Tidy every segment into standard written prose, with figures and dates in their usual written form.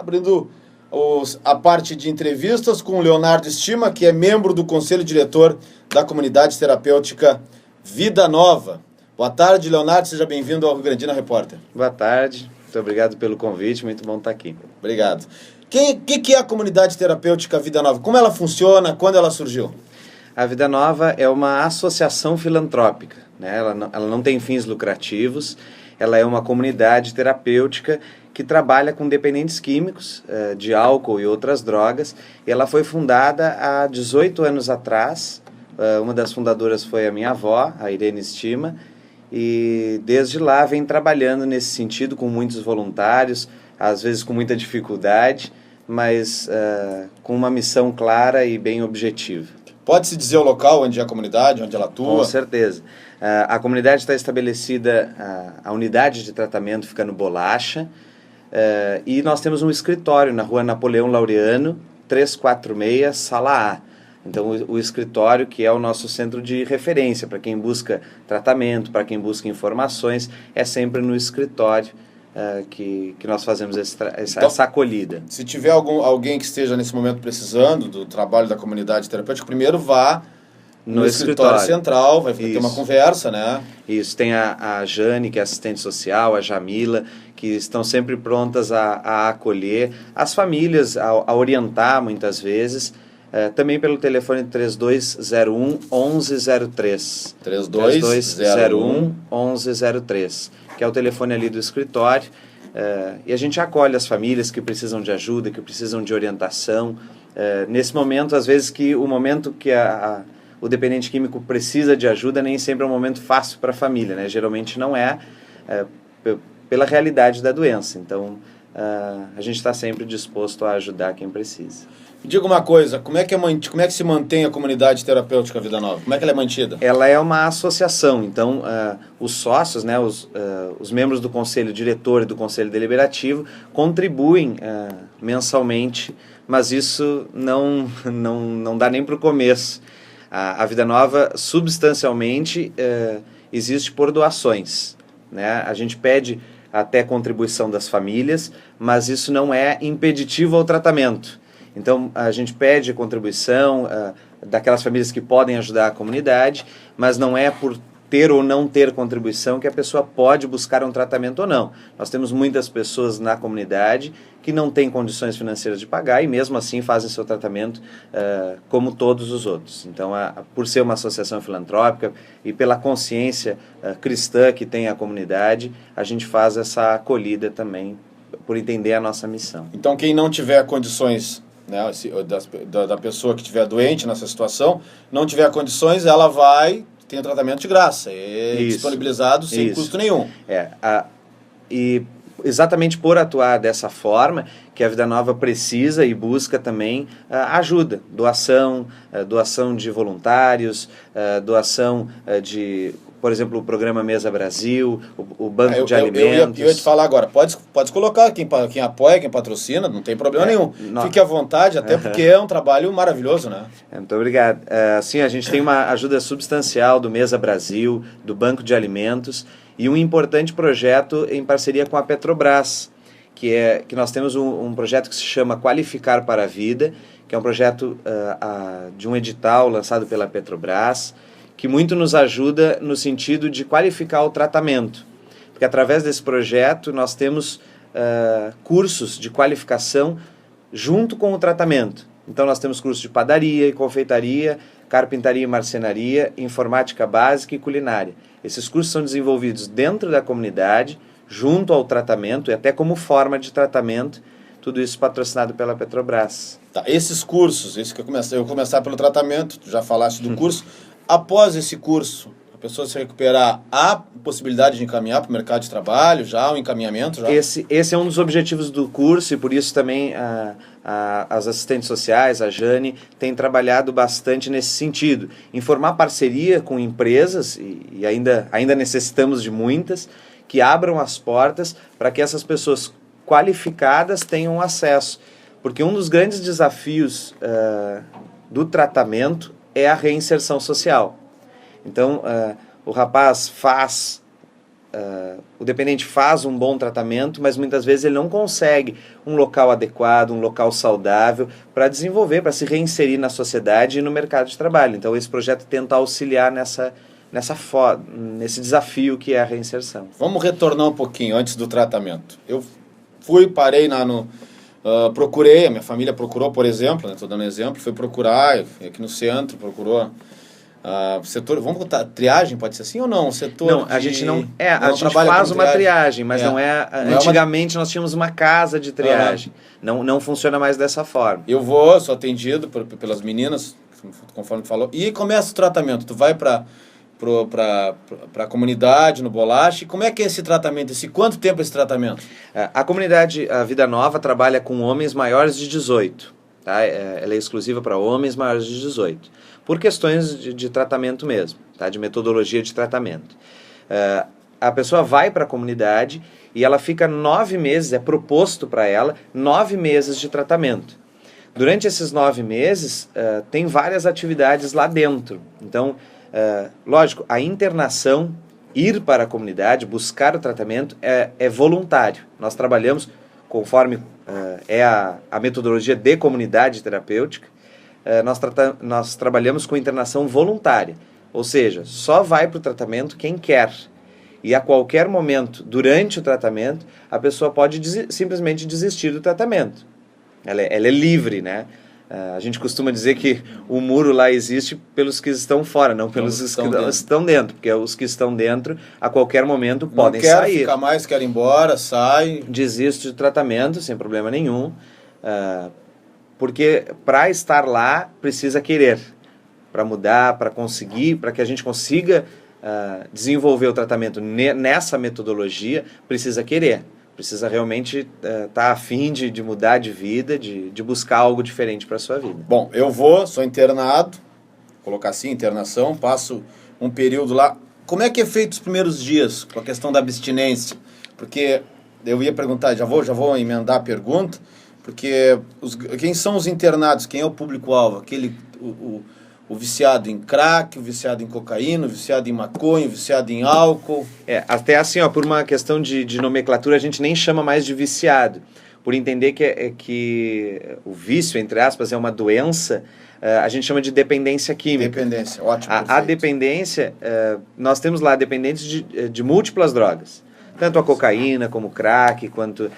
Abrindo a parte de entrevistas com o Leonardo Estima, que é membro do Conselho Diretor da Comunidade Terapêutica Vida Nova. Boa tarde, Leonardo, seja bem-vindo ao Rio Grandina Repórter. Boa tarde, muito obrigado pelo convite, muito bom estar aqui. Obrigado. Que é a Comunidade Terapêutica Vida Nova? Como ela funciona? Quando ela surgiu? A Vida Nova é uma associação filantrópica, né? Ela não tem fins lucrativos, ela é uma comunidade terapêutica que trabalha com dependentes químicos de álcool e outras drogas. E ela foi fundada há 18 anos atrás. Uma das fundadoras foi a minha avó, a Irene Estima, e desde lá vem trabalhando nesse sentido com muitos voluntários, às vezes com muita dificuldade, mas com uma missão clara e bem objetiva. Pode-se dizer o local onde é a comunidade, onde ela atua? Com certeza. A comunidade está estabelecida, a unidade de tratamento fica no Bolacha, e nós temos um escritório na rua Napoleão Laureano, 346, Sala A. Então, o escritório que é o nosso centro de referência para quem busca tratamento, para quem busca informações, é sempre no escritório que nós fazemos essa acolhida. Se tiver alguém que esteja nesse momento precisando do trabalho da comunidade terapêutica, primeiro vá no escritório central, vai ter uma conversa, né? Isso, tem a Jane, que é assistente social, a Jamila, que estão sempre prontas a acolher as famílias, a orientar muitas vezes, também pelo telefone 3201-1103. 3201-1103, que é o telefone ali do escritório, e a gente acolhe as famílias que precisam de ajuda, que precisam de orientação. Nesse momento, às vezes, o momento que o dependente químico precisa de ajuda nem sempre é um momento fácil para a família, né? Geralmente não pela realidade da doença. Então, a gente está sempre disposto a ajudar quem precisa. Me diga uma coisa, como é que se mantém a comunidade terapêutica Vida Nova? Como é que ela é mantida? Ela é uma associação, então os sócios, né, os membros do Conselho Diretor e do Conselho Deliberativo contribuem mensalmente, mas isso não dá nem para o começo. A Vida Nova, substancialmente, existe por doações, né? A gente pede até contribuição das famílias, mas isso não é impeditivo ao tratamento. Então, a gente pede contribuição daquelas famílias que podem ajudar a comunidade, mas não é por ter ou não ter contribuição que a pessoa pode buscar um tratamento ou não. Nós temos muitas pessoas na comunidade que não têm condições financeiras de pagar e mesmo assim fazem seu tratamento como todos os outros. Então, por ser uma associação filantrópica e pela consciência cristã que tem a comunidade, a gente faz essa acolhida também, por entender a nossa missão. Então, quem não tiver condições, né, da pessoa que estiver doente nessa situação, não tiver condições, ela tem um tratamento de graça, disponibilizado sem custo nenhum. E exatamente por atuar dessa forma que a Vida Nova precisa e busca também ajuda, doação de voluntários, doação de, por exemplo, o programa Mesa Brasil, o Banco de Alimentos. Eu ia te falar agora, pode colocar quem apoia, quem patrocina, não tem problema nenhum. Fique à vontade, até porque é um trabalho maravilhoso, né? Muito obrigado. Sim, a gente tem uma ajuda substancial do Mesa Brasil, do Banco de Alimentos e um importante projeto em parceria com a Petrobras, que nós temos um projeto que se chama Qualificar para a Vida, que é um projeto de um edital lançado pela Petrobras, que muito nos ajuda no sentido de qualificar o tratamento. Porque através desse projeto nós temos cursos de qualificação junto com o tratamento. Então nós temos cursos de padaria e confeitaria, carpintaria e marcenaria, informática básica e culinária. Esses cursos são desenvolvidos dentro da comunidade, junto ao tratamento e até como forma de tratamento, tudo isso patrocinado pela Petrobras. Tá, esses cursos, eu vou começar pelo tratamento, tu já falaste do curso. Após esse curso, a pessoa se recuperar, há possibilidade de encaminhar para o mercado de trabalho, já o encaminhamento? Já? Esse é um dos objetivos do curso e por isso também as assistentes sociais, a Jane, tem trabalhado bastante nesse sentido. Em formar parceria com empresas, e ainda necessitamos de muitas, que abram as portas para que essas pessoas qualificadas tenham acesso. Porque um dos grandes desafios do tratamento é a reinserção social. Então, o rapaz faz o dependente faz um bom tratamento, mas muitas vezes ele não consegue um local adequado, um local saudável para desenvolver, para se reinserir na sociedade e no mercado de trabalho. Então esse projeto tenta auxiliar nesse desafio que é a reinserção. Vamos retornar um pouquinho antes do tratamento. Eu parei procurei, a minha família procurou, por exemplo, estou dando exemplo, foi procurar, aqui no centro, procurou setor, vamos botar, triagem pode ser assim ou não? Não, a gente não, a gente faz uma triagem, mas não é, antigamente nós tínhamos uma casa de triagem, não funciona mais dessa forma. Eu sou atendido pelas meninas, conforme tu falou, e começa o tratamento, tu vai para a comunidade, no Bolache. Como é que é esse tratamento? Quanto tempo é esse tratamento? A comunidade a Vida Nova trabalha com homens maiores de 18. Tá? Ela é exclusiva para homens maiores de 18. Por questões de tratamento mesmo, tá? De metodologia de tratamento. A pessoa vai para a comunidade e ela fica 9 meses, é proposto para ela 9 meses de tratamento. Durante esses 9 meses, tem várias atividades lá dentro. Então, lógico, a internação, ir para a comunidade, buscar o tratamento é voluntário. Nós trabalhamos conforme a metodologia de comunidade terapêutica, nós trabalhamos com internação voluntária, ou seja, só vai para o tratamento quem quer. E a qualquer momento, durante o tratamento, a pessoa pode simplesmente desistir do tratamento. Ela é livre, né? A gente costuma dizer que o muro lá existe pelos que estão fora, não pelos que estão dentro, porque os que estão dentro, a qualquer momento, podem sair. Não quer ficar mais, quer ir embora, sai. Desiste do tratamento, sem problema nenhum, porque para estar lá, precisa querer, para mudar, para conseguir, para que a gente consiga desenvolver o tratamento nessa metodologia, precisa querer. Precisa realmente estar afim de mudar de vida, de buscar algo diferente para a sua vida. Bom, sou internado, vou colocar assim, internação, passo um período lá. Como é que é feito os primeiros dias com a questão da abstinência? Porque eu ia perguntar, já vou emendar a pergunta, porque quem são os internados, quem é o público-alvo? O viciado em crack, o viciado em cocaína, o viciado em maconha, o viciado em álcool. Até assim, por uma questão de nomenclatura, a gente nem chama mais de viciado. Por entender que o vício, entre aspas, é uma doença, a gente chama de dependência química. Dependência, ótimo. A dependência, nós temos lá dependentes de múltiplas drogas. Tanto a cocaína, como o crack, quanto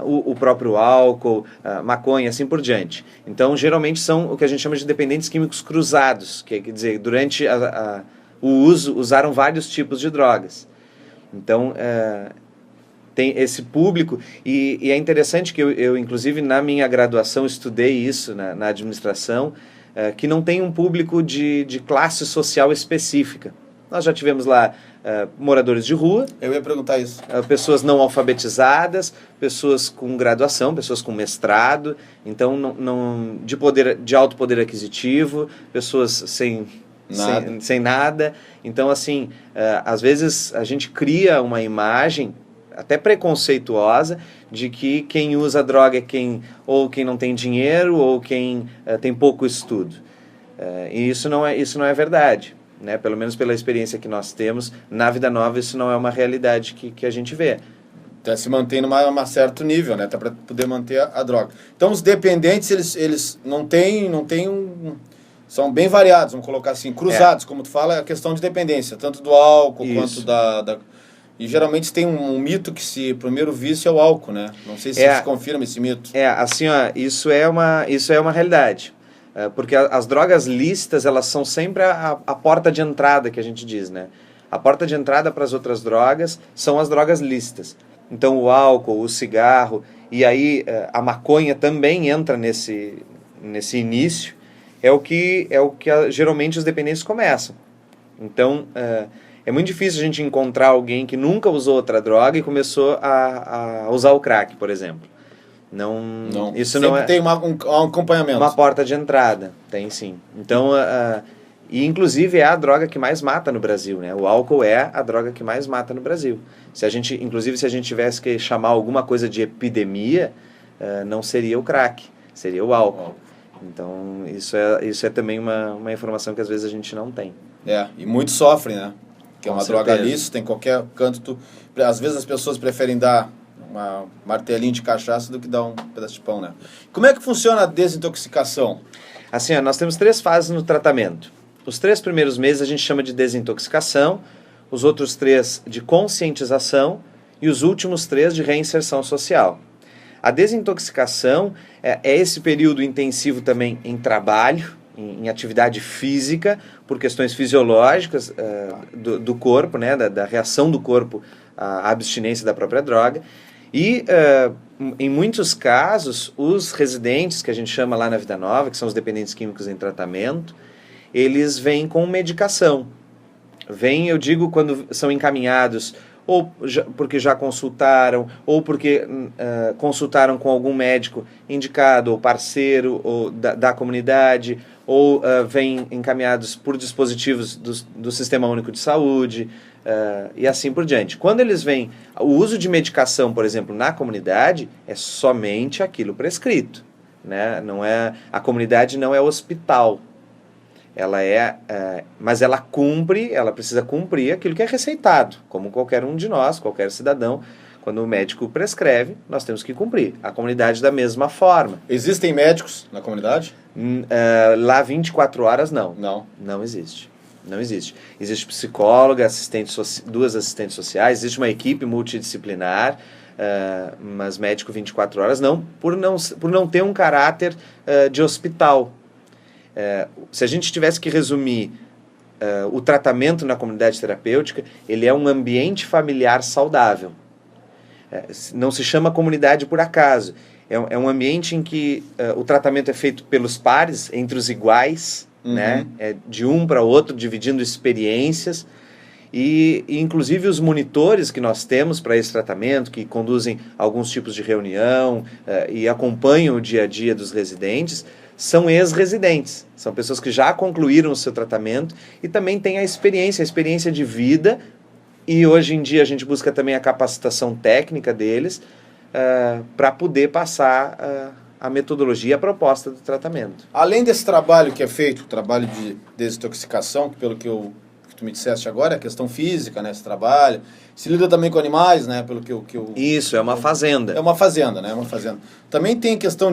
o próprio álcool, maconha, assim por diante. Então, geralmente são o que a gente chama de dependentes químicos cruzados, que quer dizer, durante o uso, usaram vários tipos de drogas. Então, tem esse público, e é interessante que eu, inclusive, na minha graduação, estudei isso na administração, que não tem um público de classe social específica. Nós já tivemos lá moradores de rua. Eu ia perguntar isso. Pessoas não alfabetizadas, pessoas com graduação, pessoas com mestrado, então de alto poder aquisitivo, pessoas sem nada. Então, assim, às vezes a gente cria uma imagem até preconceituosa de que quem usa droga é quem não tem dinheiro ou quem tem pouco estudo. E isso não é verdade. Né? Pelo menos pela experiência que nós temos, na Vida Nova isso não é uma realidade que a gente vê. Até se mantém num certo nível, né? Até para poder manter a droga. Então os dependentes, eles não têm são bem variados, vamos colocar assim, cruzados, como tu fala, é a questão de dependência, tanto do álcool quanto da... E geralmente tem um mito que o primeiro vício é o álcool, né? Não sei se se confirma esse mito. Assim, isso é uma realidade. Porque as drogas lícitas, elas são sempre a porta de entrada, que a gente diz, né? A porta de entrada para as outras drogas são as drogas lícitas. Então, o álcool, o cigarro, e aí a maconha também entra nesse início, é o que geralmente os dependentes começam. Então, é muito difícil a gente encontrar alguém que nunca usou outra droga e começou a usar o crack, por exemplo. Não, isso sempre não é. Tem um acompanhamento. Uma porta de entrada, tem sim. Então, e inclusive é a droga que mais mata no Brasil, né? O álcool é a droga que mais mata no Brasil. Se a gente tivesse que chamar alguma coisa de epidemia, não seria o crack, seria o álcool. Então, isso é também uma informação que às vezes a gente não tem. E muitos sofrem, né? que é Com uma certeza. droga lícita, em qualquer canto. Às vezes as pessoas preferem dar uma martelinho de cachaça do que dar um pedaço de pão, né? Como é que funciona a desintoxicação? Assim, ó, nós temos 3 fases no tratamento. Os 3 primeiros meses a gente chama de desintoxicação, os outros 3 de conscientização e os últimos 3 de reinserção social. A desintoxicação é esse período intensivo também em trabalho, em atividade física, por questões fisiológicas do corpo, né, da reação do corpo à abstinência da própria droga. E, em muitos casos, os residentes, que a gente chama lá na Vida Nova, que são os dependentes químicos em tratamento, eles vêm com medicação. Vêm, eu digo, quando são encaminhados ou porque já consultaram, ou porque consultaram com algum médico indicado, ou parceiro ou da comunidade, ou vêm encaminhados por dispositivos do Sistema Único de Saúde, e assim por diante. Quando eles vêm, o uso de medicação, por exemplo, na comunidade, é somente aquilo prescrito, né? Não é, a comunidade não é hospital. Ela mas ela precisa cumprir aquilo que é receitado, como qualquer um de nós, qualquer cidadão. Quando o médico prescreve, nós temos que cumprir. A comunidade da mesma forma. Existem médicos na comunidade? Lá 24 horas não. Não existe. Não existe. Existe psicóloga, 2 assistentes sociais, existe uma equipe multidisciplinar, mas médico 24 horas não, por não ter um caráter de hospital. Se a gente tivesse que resumir o tratamento na comunidade terapêutica, ele é um ambiente familiar saudável. Não se chama comunidade por acaso. É um ambiente em que o tratamento é feito pelos pares, entre os iguais, né? De um para outro, dividindo experiências. E inclusive os monitores que nós temos para esse tratamento, que conduzem alguns tipos de reunião e acompanham o dia a dia dos residentes, são ex-residentes, são pessoas que já concluíram o seu tratamento e também têm a experiência de vida, e hoje em dia a gente busca também a capacitação técnica deles para poder passar a metodologia e a proposta do tratamento. Além desse trabalho que é feito, o trabalho de desintoxicação, que pelo que tu me disseste agora, é a questão física, né, esse trabalho, se lida também com animais, né, pelo que eu... Isso, é uma fazenda. É uma fazenda, né, é uma fazenda. Também tem questão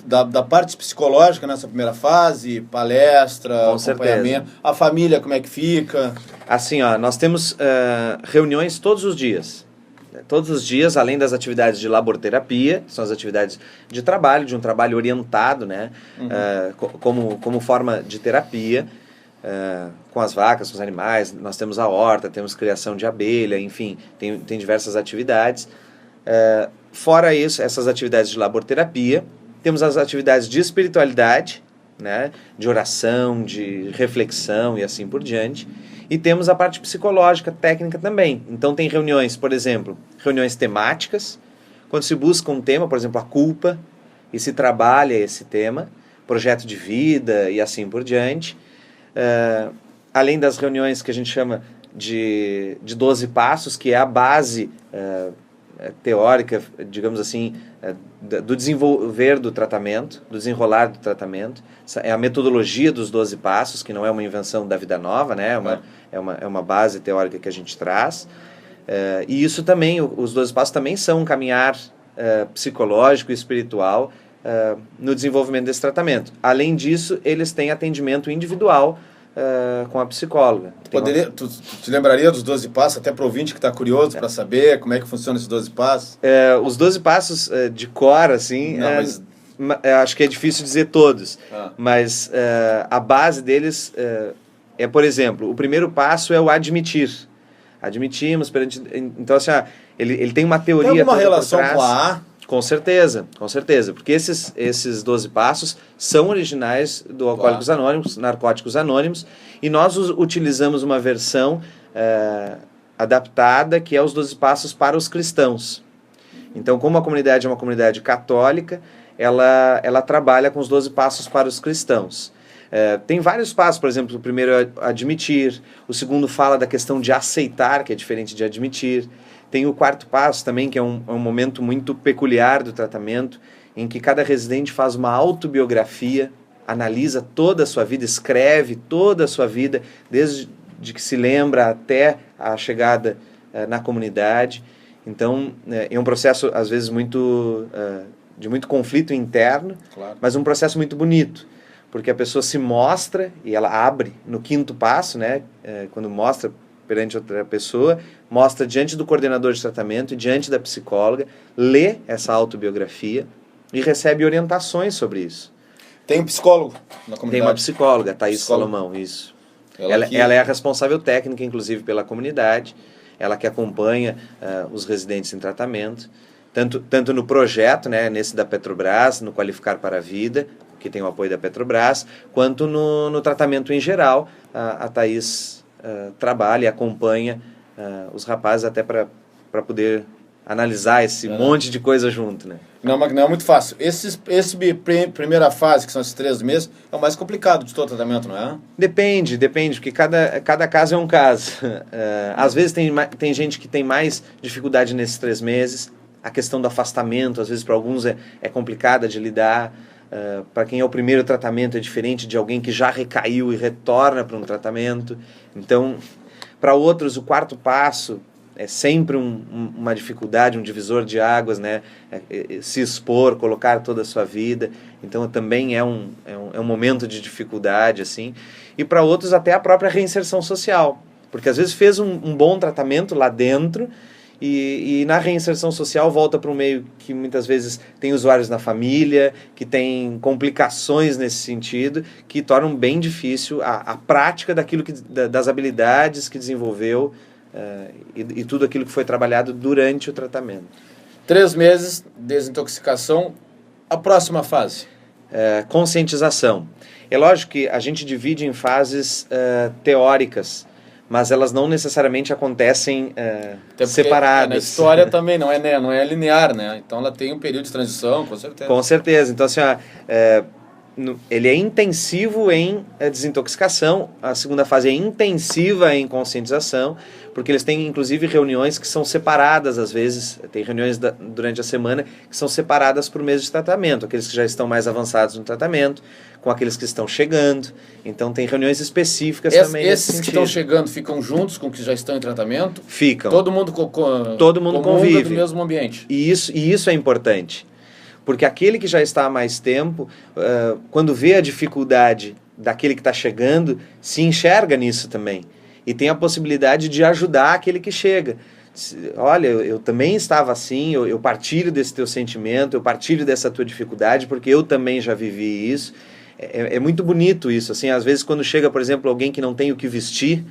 da parte psicológica nessa primeira fase, palestra, com acompanhamento, certeza. A família, como é que fica? Assim, ó, nós temos reuniões todos os dias. Todos os dias, além das atividades de laborterapia, são as atividades de um trabalho orientado, né, como forma de terapia, com as vacas, com os animais. Nós temos a horta, temos criação de abelha, enfim, tem diversas atividades. Fora isso, essas atividades de laborterapia, temos as atividades de espiritualidade, né, de oração, de reflexão e assim por diante. E temos a parte psicológica, técnica também. Então tem reuniões, por exemplo, reuniões temáticas, quando se busca um tema, por exemplo, a culpa, e se trabalha esse tema, projeto de vida e assim por diante. Além das reuniões que a gente chama de 12 passos, que é a base teórica, digamos assim, do desenvolver do tratamento, do desenrolar do tratamento. É a metodologia dos 12 passos, que não é uma invenção da Vida Nova, né? É uma base teórica que a gente traz. E isso também, os 12 passos também são um caminhar psicológico e espiritual no desenvolvimento desse tratamento. Além disso, eles têm atendimento individual com a psicóloga. Tu te lembraria dos 12 passos, até para o ouvinte que está curioso para saber como é que funciona esses 12 passos? Os 12 passos de cor, assim, acho que é difícil dizer todos, mas a base deles por exemplo, o primeiro passo é o admitir. Admitimos perante... Então, assim, ele tem uma teoria... Tem alguma relação com a A? Com certeza, porque esses 12 passos são originais do Alcoólicos Anônimos, Narcóticos Anônimos, e nós utilizamos uma versão adaptada, que é os 12 passos para os cristãos. Então, como a comunidade é uma comunidade católica, ela trabalha com os 12 passos para os cristãos. Tem vários passos, por exemplo, o primeiro é admitir, o segundo fala da questão de aceitar, que é diferente de admitir. Tem o quarto passo também, que é um momento muito peculiar do tratamento, em que cada residente faz uma autobiografia, analisa toda a sua vida, escreve toda a sua vida, desde de que se lembra até a chegada na comunidade. Então, é um processo, às vezes, de muito conflito interno, Claro. mas um processo muito bonito, porque a pessoa se mostra e ela abre no quinto passo, né? Quando mostra perante outra pessoa, mostra diante do coordenador de tratamento e diante da psicóloga, lê essa autobiografia e recebe orientações sobre isso. Tem um psicólogo na comunidade? Tem uma psicóloga, Thaís Psicóloga. Salomão, isso. Ela Ela é a responsável técnica, inclusive, pela comunidade, ela que acompanha os residentes em tratamento, tanto no projeto, né, nesse da Petrobras, no Qualificar para a Vida, que tem o apoio da Petrobras, quanto no tratamento em geral. A Thaís trabalha e acompanha os rapazes até para poder analisar esse monte de coisa junto, né? Não, mas não é muito fácil. Esse primeira fase, que são esses 3 meses, é o mais complicado de todo o tratamento, não é? Depende, porque cada caso é um caso. Às vezes tem gente que tem mais dificuldade nesses 3 meses. A questão do afastamento, às vezes para alguns é complicada de lidar. Para quem é o primeiro tratamento é diferente de alguém que já recaiu e retorna para um tratamento. Então, para outros, o 4º passo é sempre uma dificuldade, um divisor de águas, né? Se expor, colocar toda a sua vida. Então também é um momento de dificuldade, assim. E para outros até a própria reinserção social. Porque às vezes fez um bom tratamento lá dentro e na reinserção social volta para um meio que muitas vezes tem usuários na família, que tem complicações nesse sentido, que tornam bem difícil a prática das habilidades que desenvolveu e tudo aquilo que foi trabalhado durante o tratamento. 3 meses, desintoxicação. A próxima fase? Conscientização. É lógico que a gente divide em fases teóricas, mas elas não necessariamente acontecem separadas. Na história também não é linear, né? Então ela tem um período de transição, com certeza. Com certeza. Então, assim, ele é intensivo em desintoxicação, a segunda fase é intensiva em conscientização, porque eles têm inclusive reuniões que são separadas às vezes, tem reuniões durante a semana que são separadas por mês de tratamento, aqueles que já estão mais avançados no tratamento, com aqueles que estão chegando, então tem reuniões específicas também nesse Esses que sentido. estão chegando ficam juntos com os que já estão em tratamento? Ficam. Todo mundo convive do mesmo ambiente. E isso é importante. Porque aquele que já está há mais tempo, quando vê a dificuldade daquele que está chegando, se enxerga nisso também. E tem a possibilidade de ajudar aquele que chega. Olha, eu também estava assim, eu partilho desse teu sentimento, eu partilho dessa tua dificuldade, porque eu também já vivi isso. É muito bonito isso. Assim, às vezes quando chega, por exemplo, alguém que não tem o que vestir,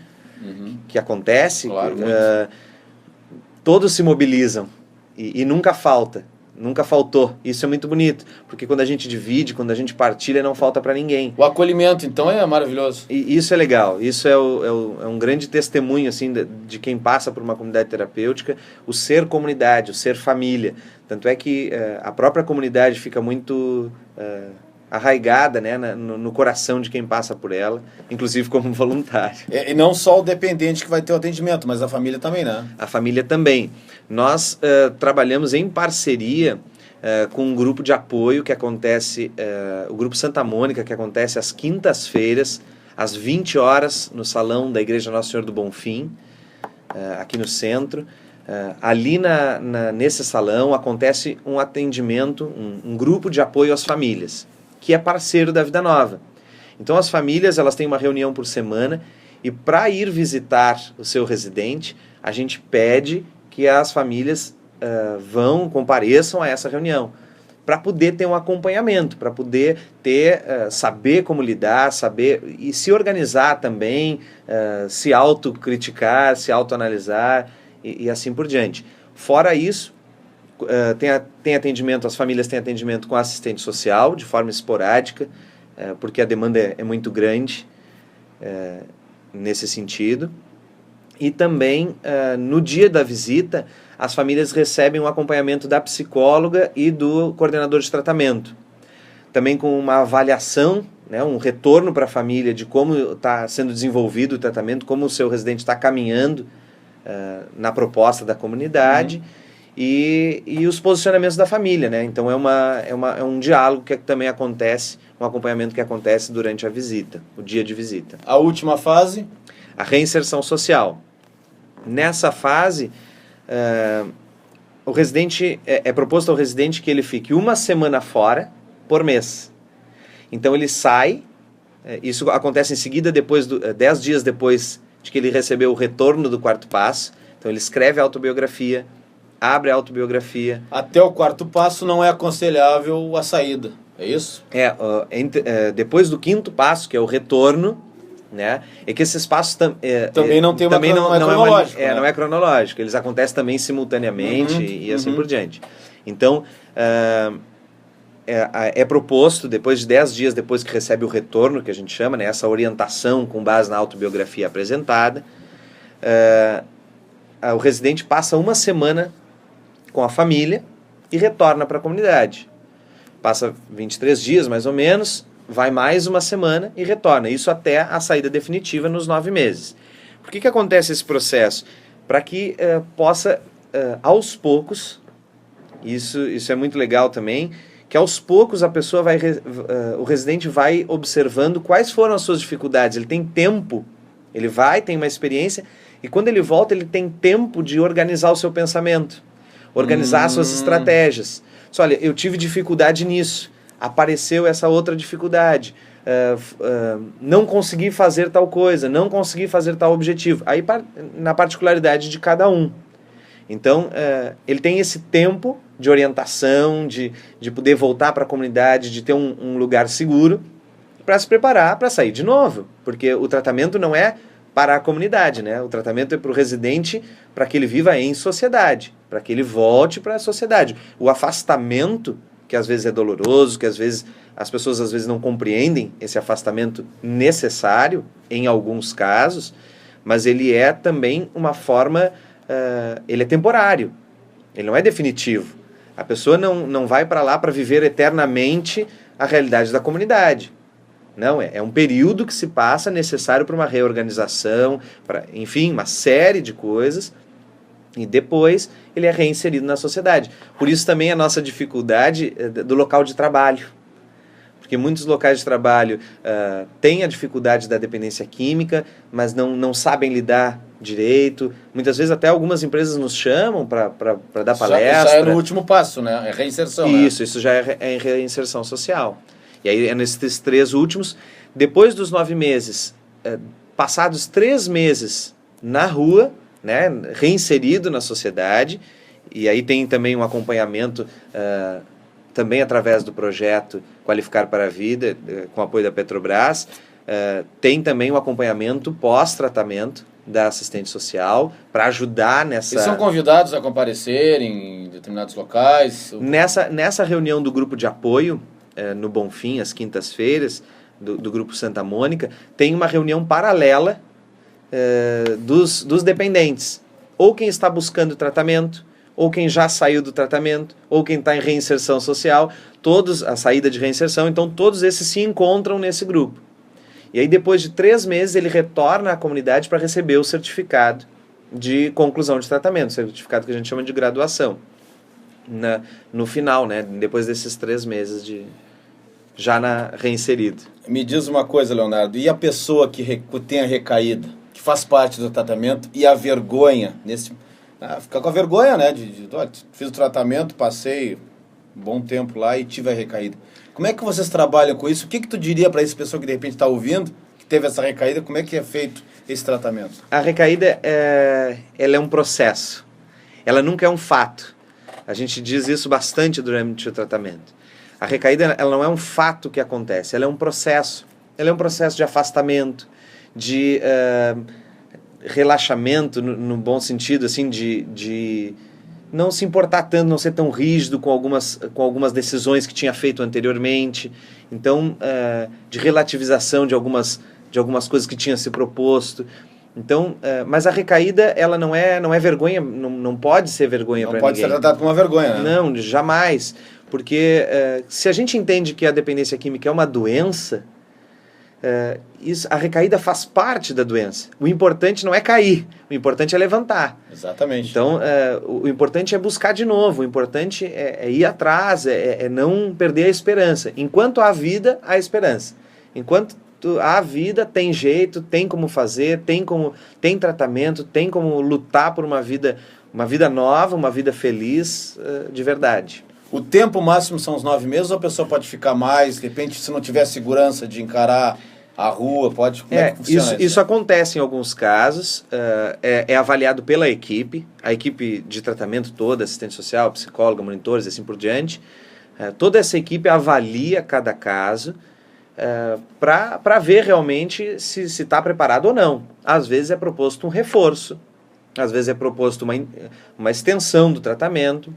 que acontece, claro, todos se mobilizam e nunca falta. Nunca faltou. Isso é muito bonito, porque quando a gente divide, quando a gente partilha, não falta para ninguém. O acolhimento, então, é maravilhoso. E isso é legal. Isso é um grande testemunho assim, de quem passa por uma comunidade terapêutica, o ser comunidade, o ser família. Tanto é que a própria comunidade fica muito arraigada, né, no coração de quem passa por ela, inclusive como voluntário. E não só o dependente que vai ter o atendimento, mas a família também, né? A família também. Nós trabalhamos em parceria com um grupo de apoio que acontece, o Grupo Santa Mônica, que acontece às quintas-feiras, às 20 horas, no salão da Igreja Nosso Senhor do Bonfim, aqui no centro. Ali nesse salão acontece um atendimento, um grupo de apoio às famílias, que é parceiro da Vida Nova. Então as famílias elas têm uma reunião por semana e para ir visitar o seu residente, a gente pede que as famílias compareçam a essa reunião, para poder ter um acompanhamento, para poder saber como lidar, saber e se organizar também, se autocriticar, se autoanalisar e assim por diante. Fora isso, tem atendimento, as famílias têm atendimento com assistente social, de forma esporádica, porque a demanda é muito grande nesse sentido. E também, no dia da visita, as famílias recebem um acompanhamento da psicóloga e do coordenador de tratamento. Também com uma avaliação, né, um retorno para a família de como está sendo desenvolvido o tratamento, como o seu residente está caminhando na proposta da comunidade e os posicionamentos da família, né? Então é um diálogo que também acontece, um acompanhamento que acontece durante a visita, o dia de visita. A última fase? a reinserção social. Nessa fase, o residente é proposto ao residente que ele fique 1 semana fora por mês. Então ele sai, isso acontece em seguida, 10 dias depois de que ele recebeu o retorno do quarto passo. Então ele escreve a autobiografia, abre a autobiografia. Até o quarto passo não é aconselhável a saída, é isso? Depois do 5º passo, que é o retorno, né? É que esses passos também não tem cronológico. Não é cronológico. Eles acontecem também simultaneamente e assim por diante. Então, é proposto, depois de 10 dias depois que recebe o retorno, que a gente chama, né? Essa orientação com base na autobiografia apresentada, o residente passa 1 semana com a família e retorna para a comunidade. Passa 23 dias, mais ou menos, vai mais 1 semana e retorna. Isso até a saída definitiva nos 9 meses. Por que acontece esse processo? Para que possa, aos poucos, isso é muito legal também, que aos poucos a pessoa o residente vai observando quais foram as suas dificuldades. Ele tem tempo, ele tem uma experiência, e quando ele volta, ele tem tempo de organizar o seu pensamento, organizar as suas estratégias. Olha, eu tive dificuldade nisso, apareceu essa outra dificuldade, não consegui fazer tal coisa, não consegui fazer tal objetivo. Aí na particularidade de cada um. Então, ele tem esse tempo de orientação, de poder voltar para a comunidade, de ter um lugar seguro para se preparar para sair de novo. Porque o tratamento não é para a comunidade, né? O tratamento é para o residente, para que ele viva em sociedade, para que ele volte para a sociedade. O afastamento, que às vezes é doloroso, que às vezes as pessoas às vezes não compreendem esse afastamento necessário, em alguns casos, mas ele é também uma forma, ele é temporário, ele não é definitivo. A pessoa não vai para lá para viver eternamente a realidade da comunidade. Não, é um período que se passa necessário para uma reorganização, enfim, uma série de coisas, e depois ele é reinserido na sociedade. Por isso também a nossa dificuldade do local de trabalho. Porque muitos locais de trabalho têm a dificuldade da dependência química, mas não sabem lidar direito. Muitas vezes até algumas empresas nos chamam para dar palestra. Isso já é no último passo, né? É reinserção. Isso já é reinserção social. E aí é nesses 3 últimos, depois dos 9 meses, passados 3 meses na rua, né, reinserido na sociedade, e aí tem também um acompanhamento, também através do projeto Qualificar para a Vida, com apoio da Petrobras, tem também um acompanhamento pós-tratamento da assistente social, para ajudar nessa... Eles são convidados a comparecerem em determinados locais? Nessa reunião do grupo de apoio, no Bonfim, às quintas-feiras, do Grupo Santa Mônica, tem uma reunião paralela dos dependentes. Ou quem está buscando tratamento, ou quem já saiu do tratamento, ou quem está em reinserção social, a saída de reinserção, então todos esses se encontram nesse grupo. E aí depois de 3 meses ele retorna à comunidade para receber o certificado de conclusão de tratamento, certificado que a gente chama de graduação. No final, né, depois desses 3 meses já reinserido. Me diz uma coisa, Leonardo, e a pessoa que tem a recaída, que faz parte do tratamento, e a vergonha, fica com a vergonha, né, fiz o tratamento, passei um bom tempo lá e tive a recaída. Como é que vocês trabalham com isso? O que tu diria para essa pessoa que de repente está ouvindo, que teve essa recaída, como é que é feito esse tratamento? A recaída ela é um processo, ela nunca é um fato. A gente diz isso bastante durante o tratamento. A recaída ela não é um fato que acontece, ela é um processo. Ela é um processo de afastamento, de relaxamento, no bom sentido, assim, de não se importar tanto, não ser tão rígido com algumas decisões que tinha feito anteriormente. Então, de relativização de algumas coisas que tinha se proposto. Então, mas a recaída, ela não é vergonha, não pode ser vergonha para ninguém. Não pode ser tratado como uma vergonha, né? Não, jamais. Porque se a gente entende que a dependência química é uma doença, a recaída faz parte da doença. O importante não é cair, o importante é levantar. Exatamente. Então, o importante é buscar de novo, o importante é ir atrás, é não perder a esperança. Enquanto há vida, há esperança. Enquanto a vida tem jeito, tem como fazer, tem tratamento, tem como lutar por uma vida nova, uma vida feliz, de verdade. O tempo máximo são os 9 meses ou a pessoa pode ficar mais? De repente, se não tiver segurança de encarar a rua, pode... Como é que funciona isso acontece em alguns casos, é avaliado pela equipe, a equipe de tratamento toda, assistente social, psicóloga, monitores e assim por diante. Toda essa equipe avalia cada caso para ver realmente se está preparado ou não. Às vezes é proposto um reforço, às vezes é proposto uma extensão do tratamento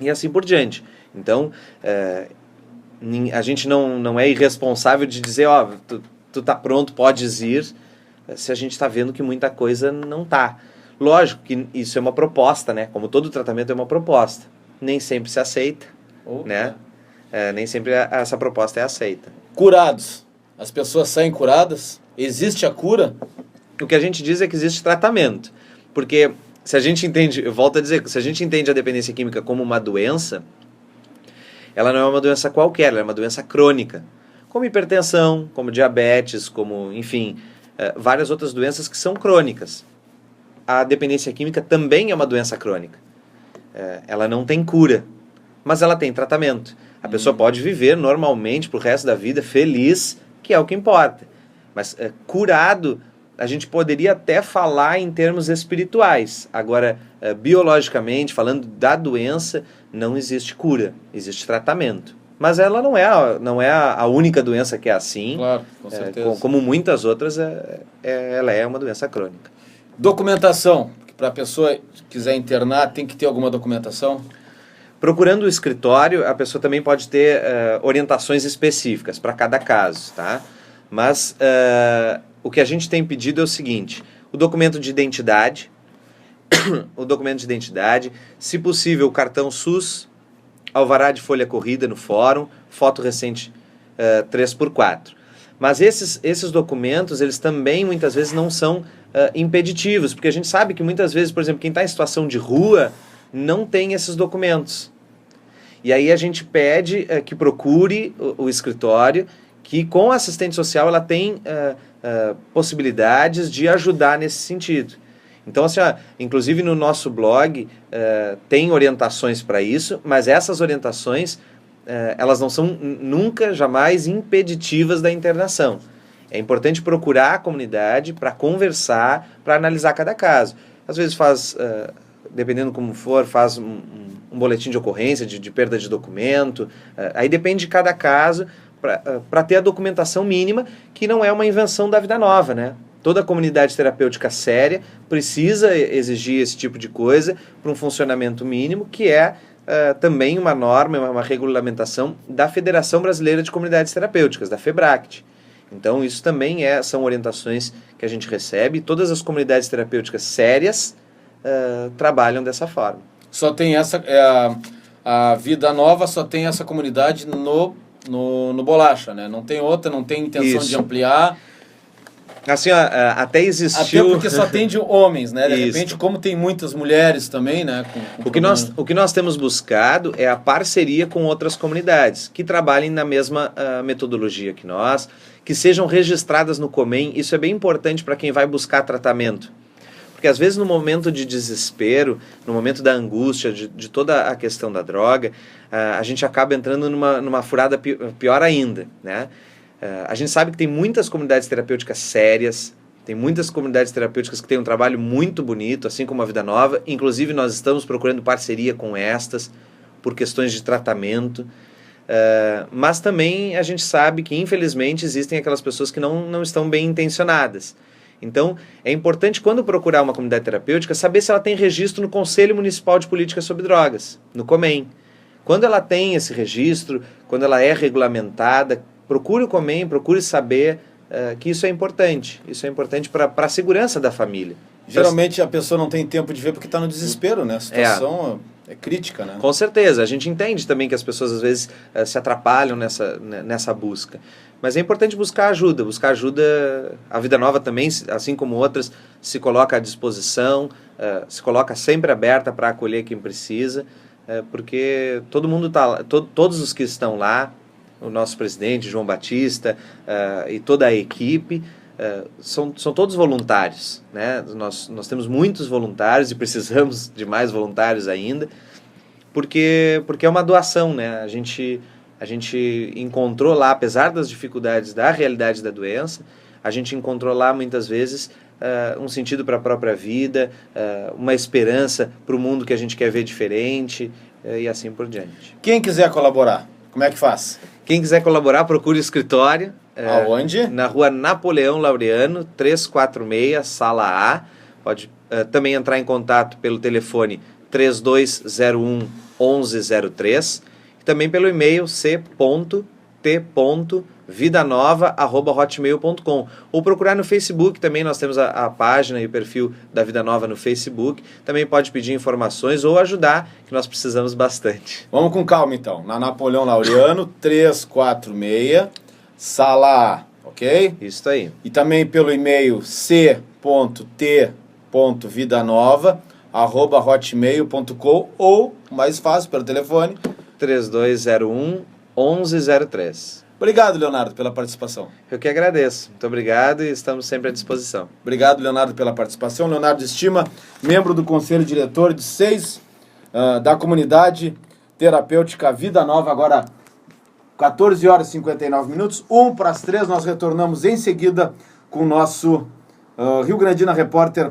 e assim por diante. Então, a gente não é irresponsável de dizer, tu tá pronto, podes ir, se a gente está vendo que muita coisa não tá. Lógico que isso é uma proposta, né? Como todo tratamento é uma proposta. Nem sempre se aceita, né? Nem sempre essa proposta é aceita. Curados. As pessoas saem curadas? Existe a cura? O que a gente diz é que existe tratamento. Porque se a gente entende, eu volto a dizer, se a gente entende a dependência química como uma doença, ela não é uma doença qualquer, ela é uma doença crônica. Como hipertensão, como diabetes, como, enfim, várias outras doenças que são crônicas. A dependência química também é uma doença crônica. Ela não tem cura, mas ela tem tratamento. A pessoa pode viver normalmente pro resto da vida feliz, que é o que importa. Mas curado, a gente poderia até falar em termos espirituais. Agora, biologicamente, falando da doença, não existe cura, existe tratamento. Mas ela não é a única doença que é assim. Claro, com certeza. Como muitas outras, ela é uma doença crônica. Documentação. Para a pessoa que quiser internar, tem que ter alguma documentação? Procurando o escritório, a pessoa também pode ter orientações específicas para cada caso, tá? Mas o que a gente tem pedido é o seguinte: o documento de identidade, se possível o cartão SUS, alvará de folha corrida no fórum, foto recente 3x4. Mas esses documentos, eles também muitas vezes não são impeditivos, porque a gente sabe que muitas vezes, por exemplo, quem está em situação de rua não tem esses documentos. E aí a gente pede que procure o escritório, que com a assistente social ela tem possibilidades de ajudar nesse sentido. Então, assim, inclusive no nosso blog tem orientações para isso, mas essas orientações elas não são nunca, jamais impeditivas da internação. É importante procurar a comunidade para conversar, para analisar cada caso. Às vezes faz, dependendo como for, faz um boletim de ocorrência, de perda de documento. Aí depende de cada caso, para ter a documentação mínima, que não é uma invenção da Vida Nova, né? Toda comunidade terapêutica séria precisa exigir esse tipo de coisa para um funcionamento mínimo, que é também uma norma, uma regulamentação da Federação Brasileira de Comunidades Terapêuticas, da FEBRACT. Então isso também são orientações que a gente recebe. Todas as comunidades terapêuticas sérias trabalham dessa forma. Só tem a Vida Nova só tem essa comunidade no Bolacha, né? Não tem outra, não tem intenção de ampliar. Assim, até existiu... Até porque só atende homens, né? De repente, como tem muitas mulheres também, né? O que nós temos buscado é a parceria com outras comunidades que trabalhem na mesma metodologia que nós, que sejam registradas no COMEM. Isso é bem importante para quem vai buscar tratamento. Porque às vezes no momento de desespero, no momento da angústia, de toda a questão da droga, a gente acaba entrando numa furada pior ainda, né? A gente sabe que tem muitas comunidades terapêuticas sérias, tem muitas comunidades terapêuticas que têm um trabalho muito bonito, assim como a Vida Nova. Inclusive nós estamos procurando parceria com estas por questões de tratamento. Mas também a gente sabe que infelizmente existem aquelas pessoas que não estão bem intencionadas. Então é importante, quando procurar uma comunidade terapêutica, saber se ela tem registro no Conselho Municipal de Políticas sobre Drogas, no COMEM. Quando ela tem esse registro, quando ela é regulamentada, procure o COMEM, procure saber que isso é importante. Isso é importante para a segurança da família. Geralmente a pessoa não tem tempo de ver porque está no desespero, né? A situação é crítica, né? Com certeza. A gente entende também que as pessoas às vezes se atrapalham nessa busca. Mas é importante buscar ajuda. Buscar ajuda, a Vida Nova também, assim como outras, se coloca à disposição, se coloca sempre aberta para acolher quem precisa, porque todo mundo está lá, todos os que estão lá, o nosso presidente, João Batista, e toda a equipe, são todos voluntários, né? Nós temos muitos voluntários e precisamos de mais voluntários ainda, porque é uma doação, né? A gente encontrou lá, apesar das dificuldades da realidade da doença, a gente encontrou lá muitas vezes um sentido para a própria vida, uma esperança para o mundo que a gente quer ver diferente, e assim por diante. Quem quiser colaborar, como é que faz? Quem quiser colaborar, procure o escritório. Aonde? Na rua Napoleão Laureano, 346, sala A. Pode também entrar em contato pelo telefone 3201-1103 e também pelo e-mail c.t.vidanova@hotmail.com, ou procurar no Facebook também. Nós temos a página e o perfil da Vida Nova no Facebook. Também pode pedir informações ou ajudar, que nós precisamos bastante. Vamos com calma então. Na Napoleão Laureano, 346, sala A, ok? Isso aí. E também pelo e-mail c.t.vidanova@hotmail.com, ou, mais fácil, pelo telefone 3201-1103. Obrigado, Leonardo, pela participação. Eu que agradeço. Muito obrigado e estamos sempre à disposição. Obrigado, Leonardo, pela participação. Leonardo Estima, membro do Conselho Diretor de 6 da Comunidade Terapêutica Vida Nova. Agora, 14 horas e 59 minutos, 1 para as 3, nós retornamos em seguida com o nosso Rio Grandina Repórter.